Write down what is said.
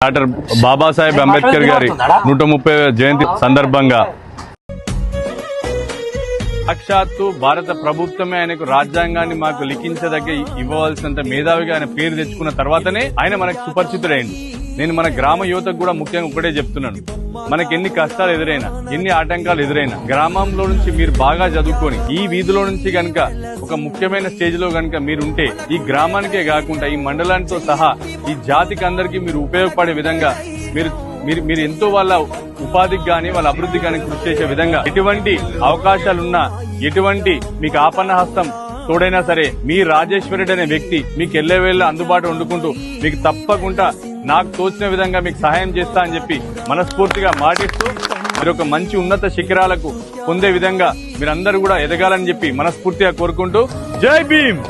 Doctor Babasaheb Ambedkar గారి 130వ జయంతి సందర్భంగా సాక్షాత్తు భారత ప్రభుత్వమే ఆయనకు రాజ్యాంగాన్ని మాకు లిఖించదగ్గ ఇవ్వవలసినంత మేధావిగా ఆయన పేరు తెచ్చుకున్న తర్వాతనే ఆయన మనకు సుపరిచితుడైంది. నేను మన గ్రామ యువతకు కూడా ముఖ్యంగా ఒకటే చెప్తున్నాను, మనకి ఎన్ని కష్టాలు ఎదురైనా, ఎన్ని ఆటంకాలు ఎదురైనా, గ్రామంలో నుంచి మీరు బాగా చదువుకొని ఈ వీధిలో నుంచి గనక ఒక ముఖ్యమైన స్టేజ్ లో గనక మీరుంటే ఈ గ్రామానికే కాకుండా ఈ మండలానితో సహా ఈ జాతికి అందరికీ మీరు ఉపయోగపడే విధంగా మీరు ఎంతో వాళ్ళ ఉపాధికి గాని వాళ్ళ అభివృద్ధికి గాని కృషి చేసే విధంగా ఎటువంటి అవకాశాలున్నా, ఎటువంటి మీకు ఆపన్న హస్తం తోడైనా సరే మీ రాజేశ్వరుడు అనే వ్యక్తి మీకు ఎల్లవేళ అందుబాటు వండుకుంటూ మీకు తప్పకుండా నాకు తోచిన విధంగా మీకు సహాయం చేస్తా అని చెప్పి మనస్ఫూర్తిగా మాటిస్తూ మీరు ఒక మంచి ఉన్నత శిఖరాలకు పొందే విధంగా మీరందరూ కూడా ఎదగాలని చెప్పి మనస్ఫూర్తిగా కోరుకుంటూ జై భీమ్.